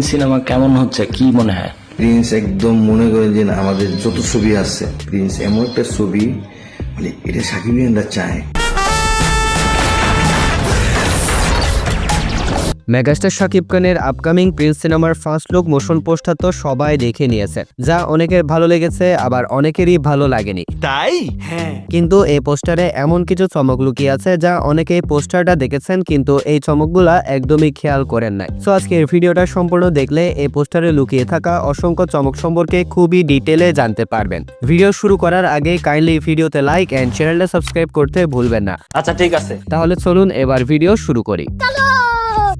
Cinema কেমন হচ্ছে কি মনে হয়? প্রিন্স একদম মনে করেন যে আমাদের যত ছবি আছে, প্রিন্স এমন একটা ছবি, মানে এটা সাকিবিয়ানরা চায়। মেগাস্টার শাকিব খানের আপকামিং প্রিন্স সিনেমার ফার্স্ট লুক মোশন পোস্টার তো সবাই দেখে নিয়েছে, যা অনেকের ভালো লেগেছে আবার অনেকেরই ভালো লাগেনি। তাই হ্যাঁ, কিন্তু এই পোস্টারে এমন কিছু চমক লুকিয়ে আছে যা অনেকে পোস্টারটা দেখেছেন কিন্তু এই চমকগুলা একদমই খেয়াল করেন নাই। সো আজকে এই ভিডিওটা সম্পূর্ণ দেখলে এই পোস্টারে লুকিয়ে থাকা অসংখ্য চমক সম্পর্কে খুবই ডিটেলে জানতে পারবেন। ভিডিও শুরু করার আগে কাইন্ডলি ভিডিওতে লাইক এন্ড চ্যানেলটা সাবস্ক্রাইব করতে ভুলবেন না। আচ্ছা ঠিক আছে। তাহলে চলুন এবার ভিডিও শুরু করি।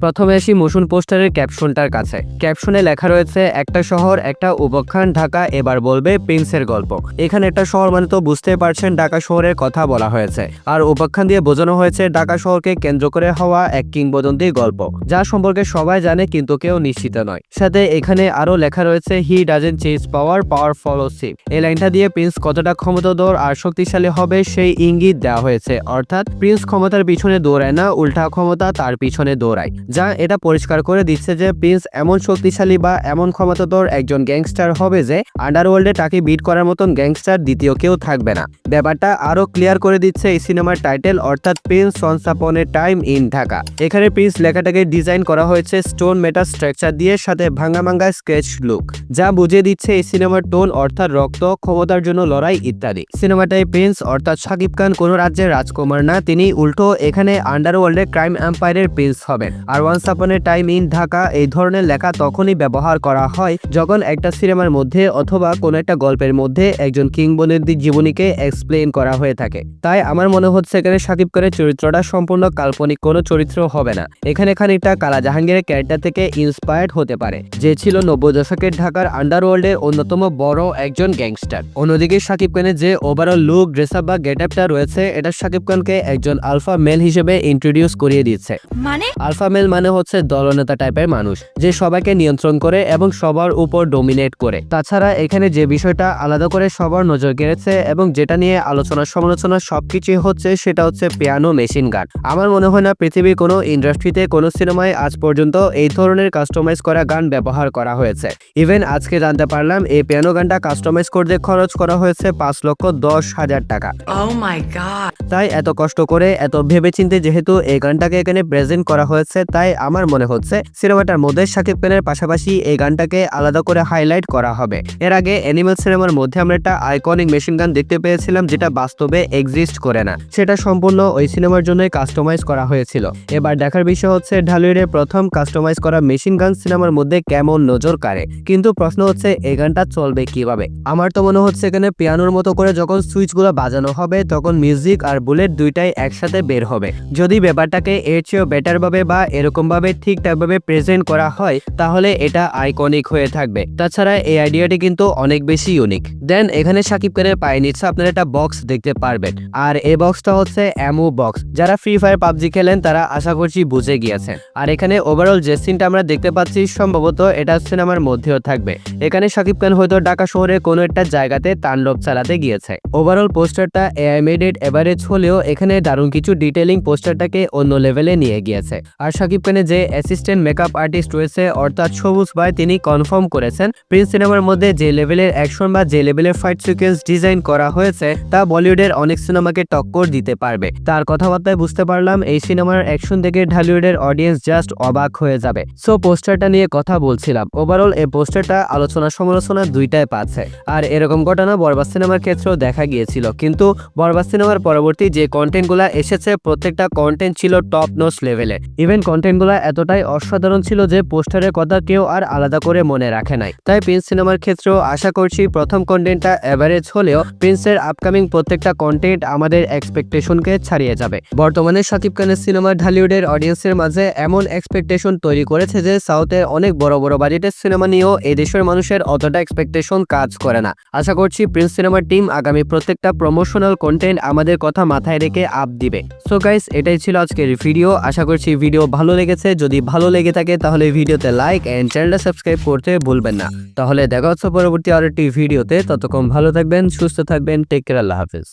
প্রথমে আসি মোশন পোস্টারের ক্যাপশনটার কাছে। ক্যাপশনে লেখা রয়েছে একটা শহর একটা উপাখ্যান, ঢাকা এবার বলবে প্রিন্সের গল্প। এখানে একটা শহর মানে তো বুঝতে পারছেন ঢাকা শহরের কথা বলা হয়েছে, আর উপাখ্যান দিয়ে বোঝানো হয়েছে ঢাকা শহরকে কেন্দ্র করে হওয়া এক কিংবদন্তির গল্প, যা সম্পর্কে সবাই জানে কিন্তু কেউ নিশ্চিত নয়। সাথে এখানে আরো লেখা রয়েছে he doesn't chase power, power follows him. এই লাইনটা দিয়ে প্রিন্স কতটা ক্ষমতাধর আর শক্তিশালী হবে সেই ইঙ্গিত দেওয়া হয়েছে, অর্থাৎ প্রিন্স ক্ষমতার পিছনে দৌড়ায় না, উল্টা ক্ষমতা তার পিছনে দৌড়ায়, যা এটা পরিষ্কার করে দিচ্ছে যে প্রিন্স এমন শক্তিশালী বা এমন ক্ষমতাধর একজন গ্যাংস্টার হবে যে আন্ডারওয়ার্ল্ডে তাকে বিট করার মতন গ্যাংস্টার দ্বিতীয় কেউ থাকবে না। ব্যাপারটা আরো ক্লিয়ার করে দিচ্ছে এই সিনেমার টাইটেল, অর্থাৎ Prince once upon A time in Dhaka. এখানে প্রিন্স লেখাটাকে ডিজাইন করা হয়েছে স্টোন মেটাল স্ট্রাকচার দিয়ে, সাথে ভাঙ্গা ভাঙ্গা স্কেচ লুক, যা বুঝিয়ে দিচ্ছে এই সিনেমার টোন, অর্থাৎ রক্ত, ক্ষমতার জন্য লড়াই ইত্যাদি। সিনেমাটায় প্রিন্স অর্থাৎ শাকিব খান কোন রাজ্যের রাজকুমার না, তিনি উল্টো এখানে আন্ডারওয়ার্ল্ডে ক্রাইম এম্পায়ারের প্রিন্স হবেন। আর once upon A time in Dhaka এই ধরনের লেখা তখনই ব্যবহার করা হয় যখন একটা সিনেমার মধ্যে অথবা কোনো একটা গল্পের মধ্যে একজন কিংবদন্তির জীবনীকে এক্সপ্লেইন করা হয়ে থাকে। তাই আমার মনে হচ্ছে এখানে শাকিব খানের চরিত্রটা সম্পূর্ণ কাল্পনিক কোনো চরিত্র হবে না, এখানে খানিকটা কালা জাহাঙ্গীরের ক্যারেক্টার থেকে ইন্সপায়ার্ড হতে পারে, যে ছিল 90 দশকের ঢাকার আন্ডারওয়ার্ল্ডের অন্যতম বড় একজন গ্যাংস্টার। অন্যদিকে শাকিব খানের যে ওভারঅল লুক, ড্রেসআপ বা গেটআপটা রয়েছে, এটা শাকিব খানকে একজন আলফা মেল হিসেবে ইন্ট্রোডিউস করিয়ে দিচ্ছে। মানে আলফা মেল মানে হচ্ছে দলনেতা টাইপের মানুষ, যে সবাইকে নিয়ন্ত্রণ করে এবং সবার উপর ডোমিনেট করে। তাছাড়া এখানে যে বিষয়টা আলাদা করে সবার নজর কেড়েছে এবং যেটা নিয়ে আলোচনা সমালোচনা সবকিছুই হচ্ছে, সেটা হচ্ছে পিয়ানো মেশিন গান। আমার মনে হয় না পৃথিবীর কোনো ইন্ডাস্ট্রিতে কোনো সিনেমায় আজ পর্যন্ত এই ধরনের কাস্টমাইজ করা গান ব্যবহার করা হয়েছে। ইভেন আজকে জানতে পারলাম এই পিয়ানো গানটা কাস্টমাইজ করতে খরচ করা হয়েছে 5,10,000 টাকা। ও মাই গড। তাই এত কষ্ট করে এত ভেবেচিন্তে যেহেতু এই গানটাকে এখানে প্রেজেন্ট করা হয়েছে, তাই আমার মনে হচ্ছে সিনেমাটার মধ্যে শাকিব খানের পাশাপাশি এই গানটাকে আলাদা করে হাইলাইট করা হবে। এর আগে অ্যানিমেল সিনেমার মধ্যে আমরা একটা আইকনিক মেশিন গান দেখতে পেয়েছিলাম, যেটা বাস্তবে এক্সিস্ট করে না, সেটা সম্পূর্ণ ওই সিনেমার জন্যই কাস্টমাইজ করা হয়েছিল। এবার দেখার বিষয় হচ্ছে ঢালিউডের প্রথম কাস্টমাইজ করা মেশিন গান সিনেমার মধ্যে কেমন নজর কাড়ে। কিন্তু প্রশ্ন হচ্ছে এই গানটা চলবে কিভাবে। আমার তো মনে হচ্ছে এখানে পিয়ানোর মতো করে যখন সুইচগুলো বাজানো হবে তখন মিউজিক আর বুলেট দুইটাই একসাথে বের হবে। যদি ব্যাপারটাকে এর চেয়েও বেটার ভাবে বা এরকম ভাবে ঠিকঠাক ভাবে প্রেজেন্ট করা হয় তাহলে এটা আইকনিক হয়ে থাকবে। তাছাড়া এই আইডিয়াটি কিন্তু অনেক বেশি ইউনিক। দেন এখানে শাকিব খানের পায়ে নিচ্ছে আপনারা একটা বক্স দেখতে পারবেন, আর এই বক্সটা হচ্ছে অ্যামো বক্স। যারা ফ্রি ফায়ার পাবজি খেলেন তারা আশা করছি বুঝে গিয়েছেন। আর এখানে ওভারঅল যে সিনটা আমরা দেখতে পাচ্ছি সম্ভবত এটা সিনেমার মধ্যেও থাকবে। এখানে শাকিব খান হয়তো ঢাকা শহরের কোনো একটা জায়গাতে তাণ্ডব চালাতে গিয়েছে। ওভারঅল পোস্টারটা এআই মেডেড এভারেজ হলেও এখানে দারুণ কিছু ডিটেইলিং পোস্টারটাকে অন্য লেভেলে নিয়ে গিয়েছে। আর শাকিব খানের যে অ্যাসিস্ট্যান্ট মেকআপ আর্টিস্ট রয়েছে অর্থাৎ সবুজ ভাই, তিনি কনফার্ম করেছেন প্রিন্স সিনেমার মধ্যে যে লেভেলের অ্যাকশন বা যে লেভেলের ফাইট সিকোয়েন্স ডিজাইন করা হয়েছে তা বলিউডের অনেক সিনেমাকে টক্কর দিতে পারবে। তার কথাবার্তায় বুঝতে পারলাম এই সিনেমার অ্যাকশন দেখে ঢালিউডের অডিয়েন্স জাস্ট অবাক হয়ে যাবে। সো পোস্টারটা নিয়ে কথা বলছিলাম, ওভারঅল এই পোস্টারটা আলোচনা সমালোচনা দুইটাই পাচ্ছে। আর এরকম ঘটনা বরবাদ সিনেমার ক্ষেত্রেও দেখা গিয়েছিল, কিন্তু বরবাদ সিনেমার পরবর্তী যে কন্টেন্টগুলো এসেছে প্রত্যেকটা কন্টেন্ট ছিল টপ নোচ লেভেলের। ইভেন কন্টেন্টগুলো এতটাই অসাধারণ ছিল যে পোস্টারের কথা কেউ আর আলাদা করে মনে রাখে নাই। তাই প্রিন্স সিনেমার ক্ষেত্রেও আশা করছি প্রথম কন্টেন্টটা এভারেজ হলেও প্রিন্সের আপকামিং প্রত্যেকটা কন্টেন্ট আমাদের এক্সপেকটেশনকে ছাড়িয়ে যাবে। বর্তমানে শাকিব খানের সিনেমা ঢালিউডের অডিয়েন্সের মাঝে এমন এক্সপেকটেশন তৈরি করেছে যে সাউথের অনেক বড় বড় বাজেটের সিনেমা নিয়েও এই দেশের মানুষের অতটা এক্সপেকটেশন কাজ করে না। আশা করছি প্রিন্স সিনেমার টিম আগামী প্রত্যেকটা প্রমোশনাল কন্টেন্ট আমাদের কথা মাথায় রেখে আপ দিবে। সো গাইস, এটাই ছিল আজকের ভিডিও। আশা করছি ভিডিও ভালো লেগেছে। যদি ভালো লেগে থাকে তাহলে ভিডিওতে লাইক এন্ড চ্যানেলটা সাবস্ক্রাইব করতে ভুলবেন না। তাহলে দেখা হচ্ছে পরবর্তী আরেকটি ভিডিওতে। ততক্ষণ ভালো থাকবেন, সুস্থ থাকবেন, টেক কেয়ার, আল্লাহ হাফেজ।